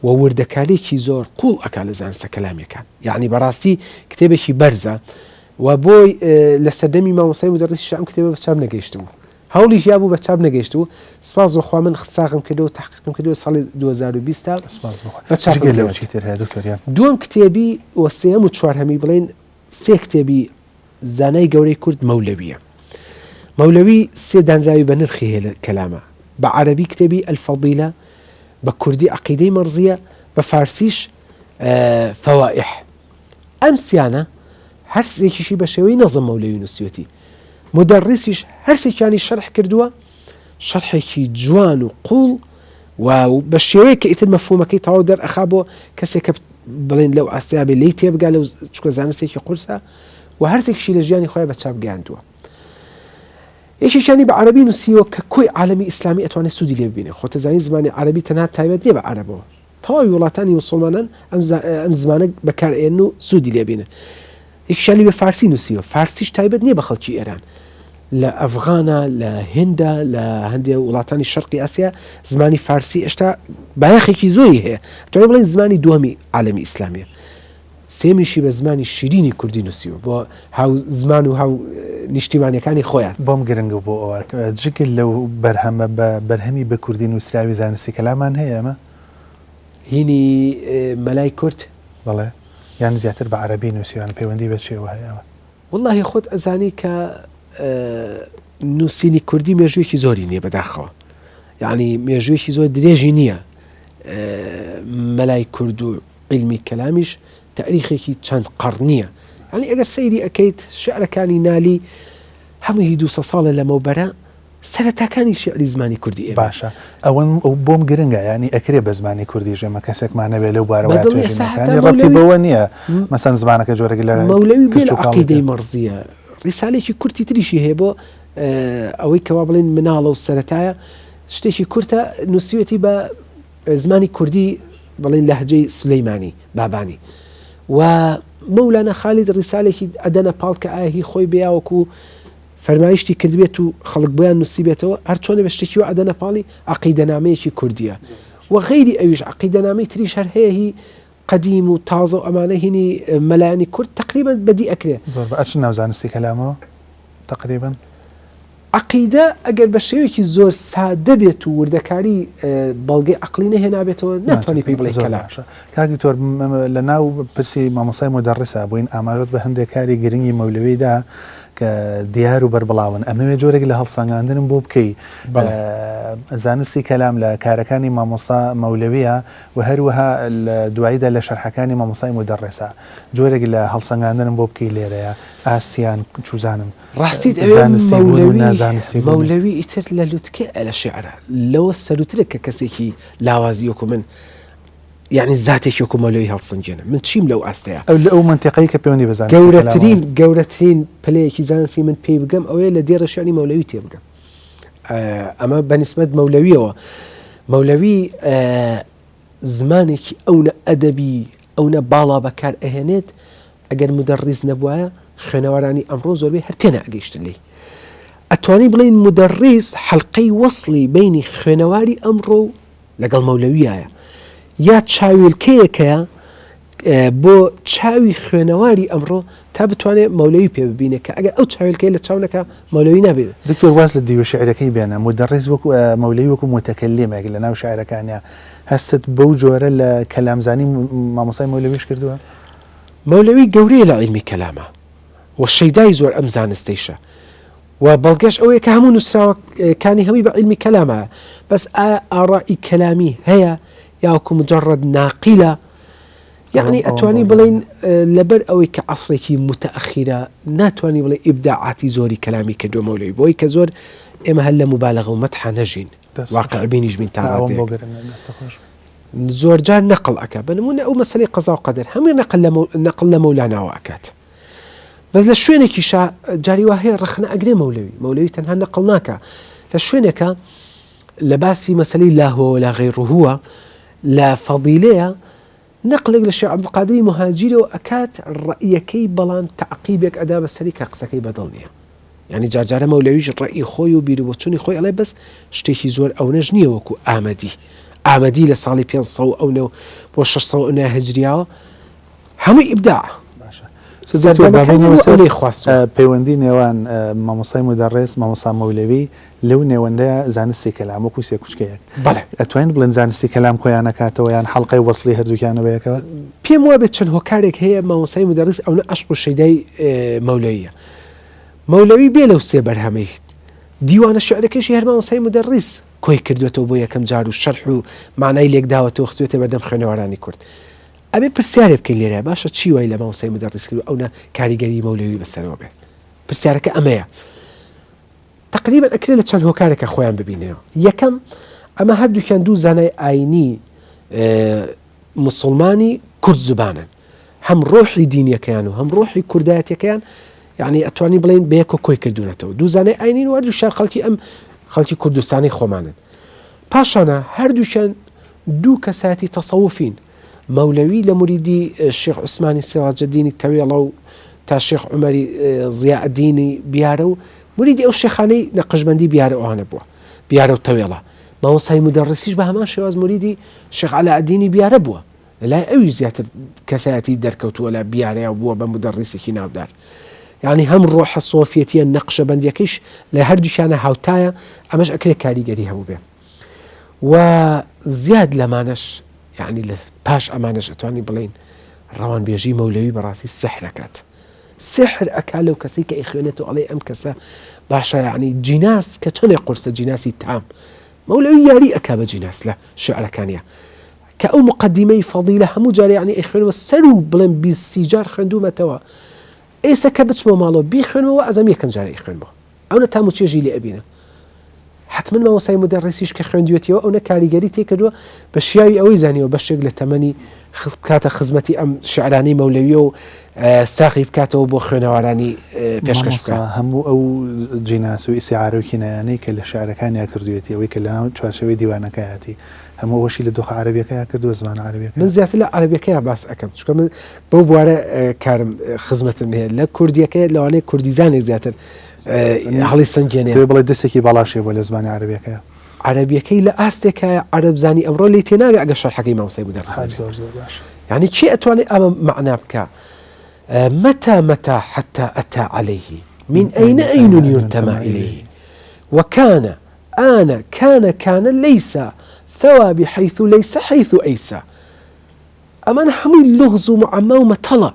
ووردكالي كي زور قول أكال زانسا كلامي كان يعني براستي كتابي كي برزة وبوي لسردمي ما وصي مدرس الشام كتابي بتشاب نقيشتو هولي جابو بتشاب نقيشتو سپاس بخوا من خساقم كدو تحقيقم كدو سالي 2020 سپاس بخوا بتشاب لو چیتر هەیە دکتۆر دوم كتابي وسيام وشوار همي بلين سي كتابي زاناي قوري كرد مولوي سيدان راوي بنرخي هي كلامه بعربي كتابي الفضيلة بكردي عقيدة مرزية بفارسيش فوائح أمسيانا هرسي شي بشوي نظم مولوي نسيوتي مدرسيش هرسي كان شرح كردوه شرحي جوان وقول وبشوي كيت المفهوم كي تعودر أخابو كسي بلين لو أستيابي لي تيبقى لو تشكو زانسي كي قرصة وهرسي شي لجياني خويا بتشاب عندوه إيش يعني بعربي نسيو ككوي عالمي إسلامي أتواني سودي لي بينه خو تزاين زماني عربي تنها تايبت نيبا عربه تاوي ولاتاني مسلمانا أم زمانك بكار إنه سودي لي بينه إيش يعني بفارسي نسيو فارسيش تايبت نيبا خلشي إيران لا أفغانا لا هندا لا هندية ولاتاني الشرقي آسيا زماني فارسي إشتا بايخي كي زوي هي تواني بلين زماني دوامي عالمي إسلامي سێمیشی بە زمانی شیرینی کوردی نووسیوە بۆ هاو زمان و هاو نیشتیمانیەکانی خۆیان بۆم گرنگە بۆ ئەوە جگل لەو بەرهەمە بە بەرهەمی بە کوردی نووسراوی زانستی کەلامان هەیە ئەمە هینی مەلای کورد بەڵێ یان زیاتر بە عەرەبی نووسیوان پەیوەندی بە چێوە هەیەەوە واللهی خۆت ئەزانی کە نووسینی کوردی مێژوویەکی زۆری نییە بەداخەوە یعنی مێژوویەکی زۆر درێژی نییە مەلای کورد و علمی کەلامیش تاريخي چند قرنية يعني اگر سيري اكيد شعر كاني نالي هم يدو صالة لموبرا سرتا كاني شعر زماني كردي باشا او بوم گرنگا يعني اكري بزماني كردي جما كسك معنا بلو باروات يعني ربطي بوانية مثلا زمانك جورك لا مولوي بين عقيدة مرزية رسالة كردي تريشي هيبو اوي كوابلين منالو سرتايا شتيشي كرتا نسيوتي با زماني كردي بلين لهجي سليماني باباني ومولانا خالد رسالة أدنى بالك آهي خوي بيا وكو فرمايشتي كذبيتو خلق بيان نصيبيتو هرچونه بشتكيو أدنى بالي عقيدة ناميشي كردية وغيري أيش عقيدة نامي تريش هي قديم وتازة وأمانة هني ملاني كرد تقريبا بدي أكره زور بأشنا وزانستي كلامه تقريبا عقيدة أجر بشيوكي زور سادة بيتو وردكاري بلغي عقلينه هنا بيتو نتواني في بلاي كلام كاك دكتور لناو برسي مامۆسای مدرسة بوين ئاماژەت بە هەندێک کاری گرنگی مەولەویدا کە دیار و بەربڵاون ئەمەوێ جۆرێک لە هەڵسەنگاندنم بۆ بکەی زانستی کەلام لە کارەکانی مامۆستا مەولەویە و هەروەها دواییدا لە شەرحەکانی مامۆسای مدرسە جۆرێک لە هەڵسەنگاندنم بۆ بکەی لێرەیە ئاستیان چوزانم ڕاستیت مەولەوی ئیتر لە لوتکێ لە شێعرە لەوە سەروترە کە کەسێکی لاوازی وەکو من يعني ذاتك يكون مولوي هالصنجنا من تشيم لو أستيا أو منطقي كبيوني بزانسي جورتين بلايك زانسي من بي بقم أو إلا ديرش يعني مولوي تيبقم أما بالنسبة مولوي زمانك أو أدبي أو بالا بكار أهنت أجر مدرس نبويا خنواراني أمر زوربي هرتنا أجيشت لي أتواني بلين مدرس حلقي وصلي بين خنواري أمره لقال مولوية یا چاویلکەیەکەیە بۆ چاوی خوێنەواری ئەمڕۆ تا بتوانێت مەولەوی پێ ببینێت کە ئەگەر ئەو چاویلکەیە لە چاونەکە مەولەوی نابێت دکتۆر واز لە دیوە شعرەکەی بێنە مدرس وەکو مەولەوی وەکو متەکەلیمێک لە ناو شاعرەکانیە هەستت بەو جۆرە لە کەلامزانی مامۆسای مەولەویش کردووە مەولەوی گەورەیە لە عیلمی کەلامە و شەیدای زۆر ئەم زانستەیشە و بەڵگەش ئەوەیە کە هەموو نووسراوەکانی هەمی بە عیلمی کەلامە بەس ئاڕائی کەلامی هەیە ياكو مجرد ناقلة يعني ئەتوانی بڵین لەبەر ئەوەی کە عەسرێکی متەئەخیرە ناتوانانی بڵێ ئیبداعاتی زۆری کەلامی کردووە مەولەوی بۆی کە زۆر ئێمە هەر لە مبالغە و مەدح نەژین واقع بینیش بین تا زۆر جار نەقڵ ئەکا بنمونە ئەو مەسەلەی قەزا و قەدەر هەمووی نەقڵ لە مەولاناوە ئەکات بەس لە شوێنێکیشا جاری وا هەیە ڕخنە ئەگرێ مەولەوی تەنها نەقڵ ناکە لە شوێنێکە لە باسی مەسەلەی لاهۆ لا غەیڕهوە لە فەضیلەیە نقلێک لە شێخ عەبدولقادری مهاجرەوە ئەکات ڕەئیەکەی بەڵام تەعقیبێک ئەدا بەسەری کە قسەکەی بەدڵ نییە یعنی جارجارە مەولەویش ڕەئی خۆی و بیربۆچوونی خۆی ئەڵێ بەس شتێکی زۆر ئەوەش نییە وەکو ئامەدی لە ساڵی 500 ئەو بۆ 600 هجریاوە هەمووی ئیبداع پەیوەندی نێوان مامۆستای مدەڕێس مامۆستا مەولەوی لەو نێوەندەیە زانستی کەلام وەکو سێ کوچکەیەک ئەتوانین بڵێن زانستی کەلام کۆیان نەکاتەوە یان حەڵقەی وەصلی هەردووکیانە بەیەکەوە پێم وابێت چەند هۆکارێک هەیە مامۆستای مدەڕیس ئەوە عەشق و شەیدای مەولەویە مەولەوی بێ لەو سێ بەرهەمەی دیوانە شعرەکەشی هەر مامۆستای مدەڕیس کۆی کردوێتەوە بۆ یەکەم جار و شەرح و مانای لێکداوەتەوە خستوێتە بەردەم خوێنەوەرانی کورد ئەبێ پرسیارێ بکەین لێرە باشە چی وای لە مامۆستای مدەڕیس کرد ئەو کاریگەری مەولەوی بەسەرەوە بێت پرسیارەکە ئەمەیە تقریبا ئەکرێت لە چەند هۆکارێکە خۆیان ببینەوە یەکەم ئەمە هەردووکیان دوو زانای ئاینی مسلمانی کورد زبانن هەم ڕۆحی دینیەکەیان و هەم ڕۆحی کوردایەتەکەیان یعنی ئەتوانی بڵێن بەیەکە کۆی کردوونەتەوە دوو زانای ئاینین و هەردوو شار خەڵکی ئەم خەڵکی کوردستانی خۆمانن پاشانە هەردووشان دوو کەساتی تەسەووفین مەولەوی لە موریدی شێخ عوسمانی سیراجەدینی تەوێڵە و تا شێخ عومەری زیاءالدینی بیارە و موریدی ئەو شێخانەی نەقشبەندی بیارە ئەوانە بووە بیارە و تەوێڵە مامۆستای مدەڕیسیش بە هەمان شێواز موریدی شێخ عەلاءالدینی بیارە بووە لەلای ئەوی زیاتر کەسایەتی دەرکەوتووە لە بیارەیە بووە بە مدەڕیسێکی ناودار یعنی هەم ڕۆحە سۆفیەتیە نەقشەبەندیەکەیش لە هەردووشانە هاوتایە ئەمەش ئەکرێت کاریگەری هەبوو بێ و زیاد لەمانەش یعنی لە پاش ئەمانەش ئەتوانی بڵین ڕەوانبێژی مەولەوی بەڕاستی سحرەکات سحر ئەکا لەو کەسەی کە ئەیخوێنێتەوە ئەڵێ ئەم کەسە باشە یعنی جیناس کە چەندێک قورسە جیناسی تام مەولەوی یاری ئەکا بە جیناس لە شعرەکانیە کە ئەو مقدمەی فەضیلە هەموو جارێ یعنی ئەیخوێنەوە سەر و بڵێن 20 جار خوێندوومەتەوە ئێستا کە بچمە ماڵەوە بیخوێنەوە ئەزەم یەکەم جارە ئەیخوێنمەوە ئەو نەتام و چێژی لێ ئەبینە حتمما مامۆستای مدەڕیسیش کە خوێندوێتەوە ئەو کاریگەری تێکردووە بە شیاوی ئەوەی زانیەوە بەشێک لە تەمەنی بکاتە خزمەتی ئەم شعرانەی مەولەوی و ساقی بکاتەوە بۆ خوێنەوارانی پێشکەش بکات هەموو ئەو جیناس و ئیسیعارە و کینایانەی کە لە شعرەکانیا کردوێتی ئەوەی کە لە ناو چوارچێوەی دیوانەکەیەتی هەموو وەشی لە دۆخە عەرەبیەکەیە کردووە زمانە عەرەبیەکە من زیاتر لە عەرەبیەکەیە باس ئەەکەم چونکە من بەو بوارە کارم خزمەتم هەیە لە کوردیەکەی لەوانەیە کوردیزانێک زیاتر هەڵی سنگێنێ بڵێ دەستێکی باڵاشێ بۆ لە زمانی عەرەبیەکەیە عەرەبیەکەی لە ئاستێکە عەرەبزانی ئەمڕۆ لێ تێناگە ئەگەر شەرحەکەی مامۆستای مدەڕیس يعني شيء أتواني أمام معنى بك متى حتى أتى عليه من أين ينتمى إليه وكان كان ليس ثوى بحيث ليس حيث أيسى أما نحمي اللغز معما ومطلع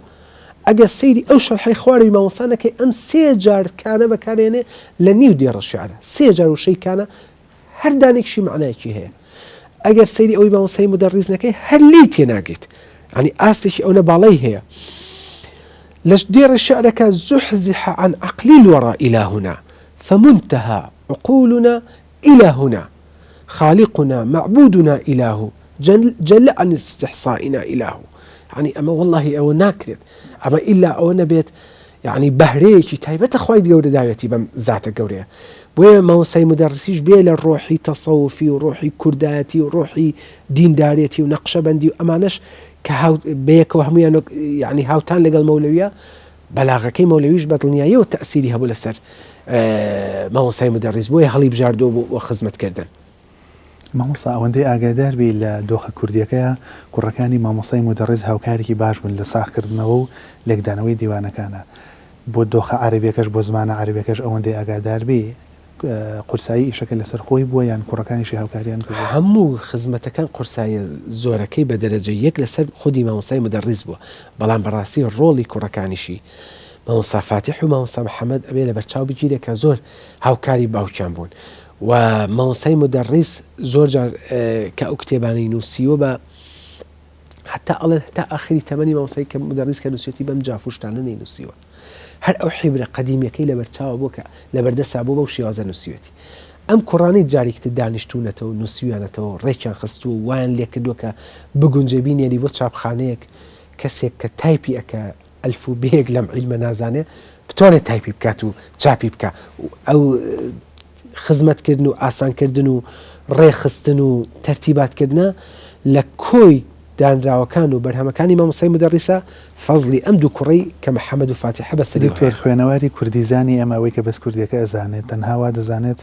أجا سيدي أو شرحي خواري ما وصلنا كي أم سيجار كان بكارينه لنيو ديار الشعر سيجار وشي كان هردانك شي معناه شي هي أجا سيدي أو ما وصلي مدرسنا كي هليتي ناقت يعني آسش أو نبالي هي لش دير الشعر زحزح عن عقل الورى إلى هنا فمنتهى عقولنا إلى هنا خالقنا معبودنا إله جل عن استحصائنا إله يعني أما والله أو ناكرت أما إلا أو نبيت يعني بهريكي تايبة خوايد قورة دايتي بم ذات قورة بويا مامۆستای مدەڕیسیش بێ لە ڕۆحی تەسەووفی و ڕۆحی کوردایەتی و ڕۆحی دیندارێتی و نەقشەبەندی و ئەمانەش کە بەیەکەوە هەمویان یعنی هاوتان لەگەڵ مەولەویە بەلاغەکەی مەولەویش بەدڵنیاییەوە تەئسیری هەبوو لەسەر مامۆستای مدەڕیس بۆیە هەڵی بژاردۆ بۆ خزمەتکردن مامۆستا ئەوەندەی ئاگادار بی لە دۆخە کوردیەکەیە کوڕەکانی مامۆستای مدەڕیس هاوکارێکی باش بوون لە ساختکردنەوە و لێکدانەوەی دیوانەکانە بۆ دۆخە عەرەبیەکەش بۆ زمانە عەرەبیەکەش ئەوەندەی ئاگادار بی قورسایی ئیشەکە لەسەر خۆی بووە یان کوڕەکانیشی هاوکاریان کرد هەموو خزمەتەکان قورسایی زۆرەکەی بە دەرەجە یەک لەسەر خودی مامۆستای مدەڕیس بووە بەڵام بەڕاستی ڕۆڵی کوڕەکانیشی مامۆستا فاتیح و مامۆستا محەممەد ئەبێ لە بەرچاو بگیرێت کە زۆر هاوکاری باوکیان بوون و مامۆستای مدەڕیس زۆر جار کە ئەو کتێبانەی نووسیوە بە حتى الله حتى آخری تەمەنی مامۆستای کە مدەڕیس کە نووسێتی بەم جافوشتانە نەینووسیوە هەر ئەو حیبرە قەدیمیەکەی لەبەرچاوە بۆ کە لەبەردەسا بۆ بەو شێوازە نووسیوەتی ئەم کوڕانەی جارێکتر دانیشتوونەتەوە نووسیویانەتەوە ڕێکیان خستووە وایان لێ کردووە کە بگونجێبینێری بۆ چاپخانەیەک کەسێک کە تایپی ئەکە ئەلفوبێیەک لەم عیلمە نازانێ بتوانێت تایپی بکات و چاپی بکە ئەو خزمەتکردن و ئاسانکردن و ڕێخستن و تەرتیباتکردنە لە کۆی دانراوەکان و بەرهەمەکانی مامۆستای مدەڕیسە فەزلی ئەم دوو کوڕی کە محەممەد و فاتیحە بەسەری دکتۆر خوێنەواری کوردیزانی ئەمەوەی کە بەس کوردیەکە ئەزانێت تەنهاوا دەزانێت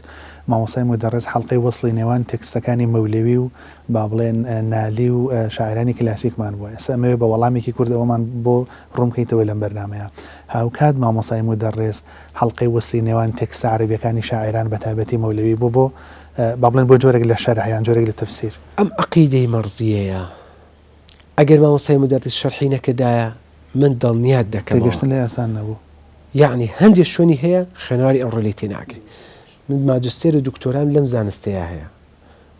مامۆستای مدەڕیس حەڵقەی وەصلی نێوان تێکستەکانی مەولەوی و با بڵێن نالی و شاعرانی کلاسیکمان بووە ئێستا ئەمەوێ بە وەڵامێکی کوردەوەمان بۆ ڕوونکەیتەوە لەم بەرنامەیە هاوکات مامۆستای مدەڕیس حەڵقەی وەصلی نێوان تێکستە عەرەبیەکانی شاعران بە تایبەتی مەولەوی بوو بۆ با بڵێن بۆ جۆرێک لە شەرح یان جۆرێک لە تەفسیر ئەم عەقیدەی مەرزیەیە ئەگەر مامۆستای مدەڕیس شەرحی نەکردایە من دڵنیات دەکەم تێگەشتن لە ئاسان نەبوو یعنی هەندێک شوێنی هەیە خوێنەواری ئەوڕۆ لێ تێناگری من ماجستێر و دکتۆرام لەم زانستەیە هەیە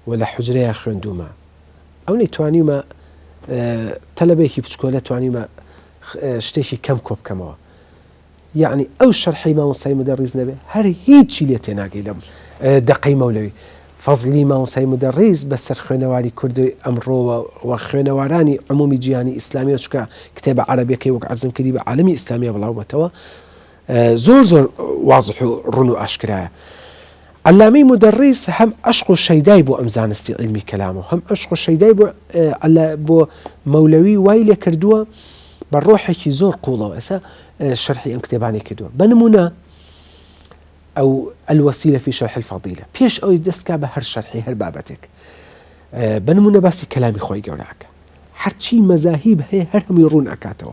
و لە حوجرەیە خوێندومە ئەو نەیتوانیمە تەلەبێکی بچکۆلە توانیمە شتێکی کەم کۆ بکەمەوە یعنی ئەو شەرحی مامۆستای مدەڕیس نەبێ هەر هیچی لێ تێناگەی لەم دەقەی مەولەوی فەزلی مامۆستای مدەڕیس بەسەر خوێنەواری کوردی ئەمڕۆوە و خوێنەوارانی عمومی جیهانی ئیسلامیە چکە کتێبە عەرەبیەکەی وەک عەرزم کردی بە عالەمی ئیسلامیە بڵاوبەتەوە زۆر زۆر واضح و ڕوون و ئاشکرایە عەلامەی مدەڕیس هەم عەشق و شەیدای بۆ ئەم زانستی عیلمی کەلامەوە هەم عەشق و شەیدای بۆ مەولەوی وای لێ کردووە بە ڕۆحێکی زۆر قوڵەوە ئێستا شەرحی ئەم کتێبانی کردووە بنمونە أو الوسيلة في شرح الفضيلة بيش أو يدسك بهر شرحي هر بابتك بنمونا باسي كلامي خوي جوراك هرشي مذاهب هي هرهم يرون أكاتوا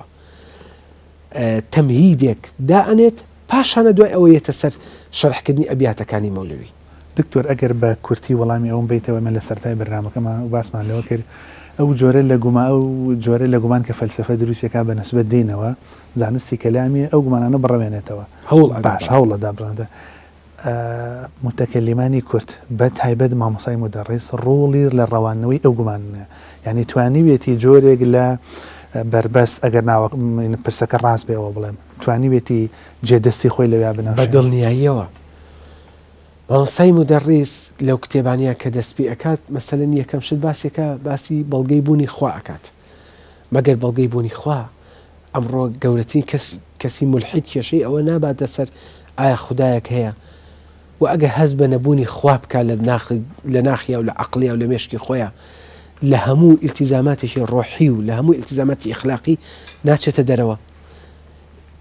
تمهيدك دانت باشانا دواء أو يتسر شرح كدني أبياتك كاني مولوي دكتور أجر بكورتي والله أوم بيته ومن لسرتاي برنامج كما وباسمع لوكر أو جوري لجوما أو جوري لجومان كفلسفة دروسية كابا نسبة دينه زانستي كلامي أو جمان أنا برا بيناتوا هول دابرانده متكلماني كرت بد هايبد مع مصاي مدرس رولي للروانوي أو جمان يعني تواني بيتي جوري لا بربس أجر ناوك من برسك الراس بي أو بلام تواني بيتي جدستي خوي لو يابنا بدلني أيوة مامۆستای مدەڕیس لەو کتێبانیە کە دەست پێ ئەکات مەسەلەن یەکەم شت باسێکە باسی بەڵگەی بوونی خوا ئەکات مەگەر بەڵگەی بوونی خوا ئەمڕۆ گەورەترین کەسی مولحید کێشەی ئەوە ناباتە سەر ئایا خودایەک هەیە و ئەگەر هەست بە نەبوونی خوا بکات لە ناخیا و لە عەقڵیا و لە مێشکی خۆیان لە هەموو ئیلتیزاماتێکی ڕۆحی و لە هەموو ئیلتیزاماتی ئیخلاقی ناچێتە دەرەوە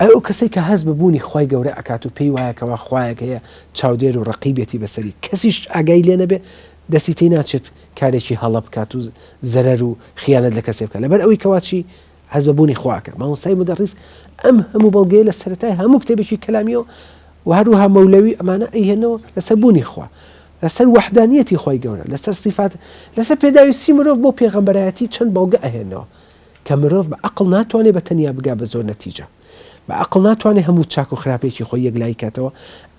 ئەو کەسێک کە هەست ببوونی خوای گەورە ئەکات و پێی وایە کەوا خوایەک هەیە چاودێر و ڕقیبێتی بەسەری کەسیش ئاگای لێ نەبێ دەستی تێی ناچێت کارێکی هەڵە بکات و زەرەر و خیانەت لە کەسێ بکات لەبەر ئەوەی کەواچی هەست ببوونی خواکە مامۆستای مدەڕیس ئەم هەموو بەڵگەیە لە سەرەتای هەموو کتێبێکی کەلامیەوە و هەروەها مەولەوی ئەمانە ئەیهێنەوە لەسەر بوونی خوا لەسەر وەحدانیەتی خوای گەورە لەسەر صفات لەسەر پێداویستی مرۆڤ بۆ پێغەمبەرایەتی چەند بەڵگە ئەهێنەوە کە مرۆڤ بە عەقڵ ناتوانێت بە تەنیا بگا بە زۆر نەتیجە بعقل ناتوانێ هەموو چاک و خراپێکی خۆی یەکلای کاتەوە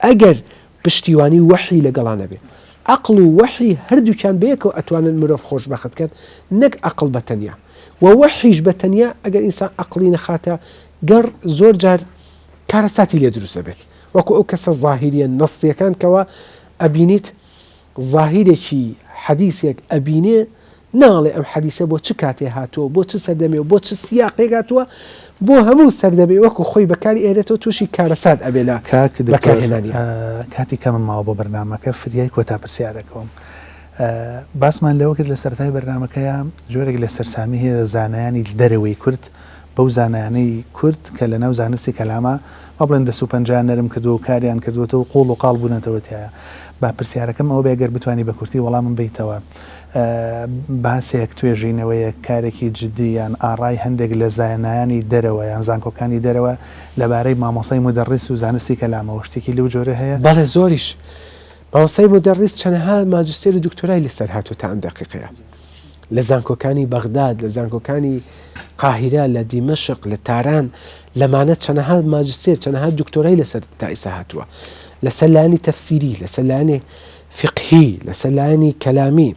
ئەگەر پشتیوانی وەحی لەگەڵانە بێ عقل و وەحی هەردووکیان بەیەکەوە ئەتوانن مرۆڤ خۆشبەخت کەن نەک عقل بەتەنیا و وەحیش بەتەنیا ئەگەر ئینسان عقلی نەخاتە گەڕ زۆر جار کارەساتی لێ دروستە بێت وەکو ئەو کەسە زاهیریە نەسیەکان کەوە ئەبینیت زاهیرێکی حەدیثێک ئەبینێ ناڵێ ئەم حەدیثە بۆ چ کاتێ هاتووە بۆ چ سەردەمێ بۆ چ سیاقێک هاتووە بۆ هەموو سەردەبێ وەکو خۆی بەکاری ئێرێتەوە تووشی کارەسات ئەبێ لە بەکارهێنانی کاتی کەمم ماوە بۆ بەرنامەکە فریای کۆتا پرسیارەکەم باسمان لەوە کرد لە سەرەتای بەرنامەکەیە جۆرێک لە سەرسامی هەیە زانایانی دەرەوەی کورد بەو زانایانەی کورد کە لە ناو زانستی کەلامە با بڵێن دەست و پەنجیان نەرم کردو و کاریان کردوێتەوە و قوڵ و قاڵ بوونەتەوە تایە با پرسیارەکەم ئەوە بێگەر بتوانانی بە کورتی وەڵامم بیتەوە باسێک توێژینەوەیە کارێکی جددیان ئاڕای هەندێک لە زانایانی دەرەوە یان زانکۆکانی دەرەوە لەبارەی مامۆستای مدەڕیس و زانستی کەلامەوە شتێکی لەو جۆرە هەیە بەڵێ زۆریش مامۆستای مدەڕیس چەندەها ماجستێر و دکتۆرای لەسەر هاتووە تا ئەم دەقیقەیە لە زانکۆکانی بەغداد لە زانکۆکانی قاهیرە لە دیمەشق لە تاران لەمانە چەندەها ماجستێر چەندەها دکتۆرای لەسەر تا ئێستا هاتووە لەسەر لایەنی تەفسیری لەسەر لایەنی فقهی لەسەر لایەنی کەلامی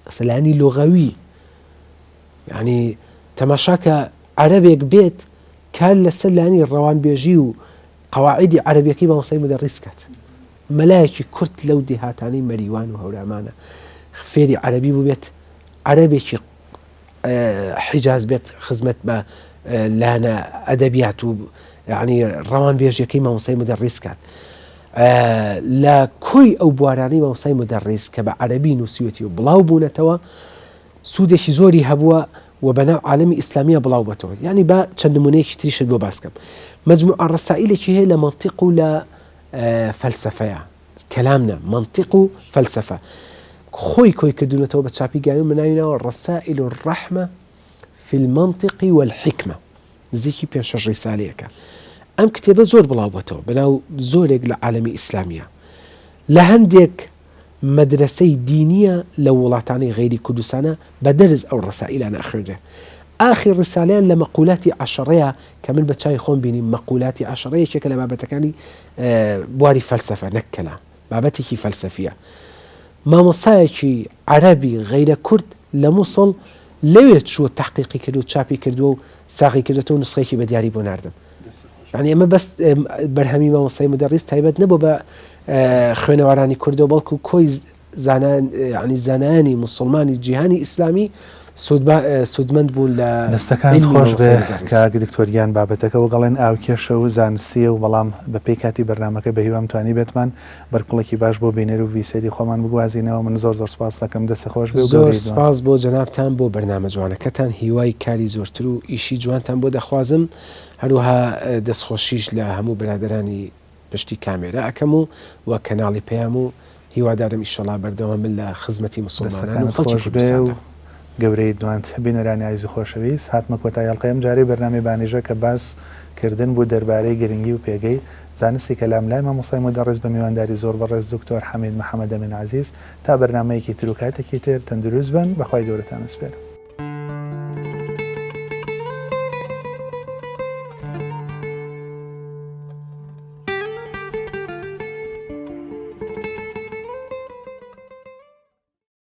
لەسەر لایەنی لوغەوی یعنی تەماشاکە عەرەبێک بێت کار لەسەر لانی ڕەوانبێژی و قەواعیدی عەرەبیەکەی مامۆستای مدەڕیس کات. مەلایەکی کورت لەو دێهاتانەی مەریوان و هەورامانە فێری عەرەبی بوو بێت، عەرەبێکی حیجاز بێت خزمەت بە لانە ئەدەبیات و یعنی ڕەوانبێژیەکەی مامۆستای مدەڕیس کات. لە کۆی ئەو بوارانەی مامۆستای مدەڕیس کە بە عەرەبی نووسیوەتی و بڵاو بوونەتەوە سوودێکی زۆری هەبووە و بەناو عالەمی ئیسلامیە بڵاو بەتەوە. یعنی با چەند نمونەیەکی تریشت بۆ باس بکەم. مەجموعە ڕەسائیلێکی هەیە لە مەنطیق و لە فەلسەفەیە، کەلامنە مەنطیق و فەلسەفە، خۆی کۆی کردوونەتەوە بە چاپی گیانی مناوینەوە ڕەسائیل الرەحمە في المنطق والحکمە، نزیکی پێ6 ڕیسالەیەکە. ئەم کتێبە زۆر بڵاو بەتەوە بەناو زۆرێک لە عالەمی ئیسلامیە، لە هەندێک مەدرسەی دینیە لە وڵاتانی غیری کوردستانە بە دەرز ئەو ڕەسائیلانە ئەخوێنرێ. ئاخر ڕسالەیان لە مەقولەتی عەشەڕەیە کە من بە چای خۆم بینیم مەقولەتی عەشەڕەیەکێکە لە بابەتەکانی بواری فەلسەفە نەک کەلام، بابەتێکی فەلسەفیە. مامۆستایەکی عەرەبی غەیرە کورد لە مووسڵ لەوێ چووە تەحقیقی کرد و چاپی کردووە و ساغی کردێتەوە نسخەیەکی بە دیاری بۆ ناردم. یعنی ئەمە بەس بەرهەمی مامۆستای مدەڕیس تایبەت نەبوو بە خوێنەوارانی کوردەوە، بەڵکو کۆی زانایانی موسڵمانی جیهانی ئیسلامی سوودمەند بوون لە دەستەکان خۆش بێ کە دکتۆریان بابەتەکە و گەڵێن ئاوکێشە و زانستیە و بەڵام بە پێی کاتی بەرنامەکە بە هیوام توانی بێتمان بەرکوڵێکی باش بۆ بینەر و ویسەری خۆمان بگوازینەوە. من زۆر سپاس دەکەم، دەستە خۆش بێ و زۆر سپاس بۆ جەنابتان بۆ بەرنامە جوانەکەتان، هیوای کاری زۆرتر و ئیشی جوانتان بۆ دەخوازم، هەروەها دەستخۆشیش لە هەموو برادرانی پشتی کامێرە ئەەکەم و وە کەناڵی پێیام و هیوادارم ئیشەڵا بەردەوام من لە خزمەتی مسلمانان و خەڵکی کوردستان. گەورەی دوانت بینەرانی عزیز خۆشەویست، هاتمە کۆتایی ئەڵقەیەم جارێ بەرنامەی بانیژە کە باس کردن بوو دەربارەی گرنگی و پێگەی زانستی کەلام لای مامۆستای مدەڕیس بە میوانداری زۆر بەڕێز دکتۆر حەمید محەممەد ئەمین عەزیز. تا بەرنامەیەکی تر و کاتێکی تر تەندروست بن، بەخوای گەورەتان سپێرم.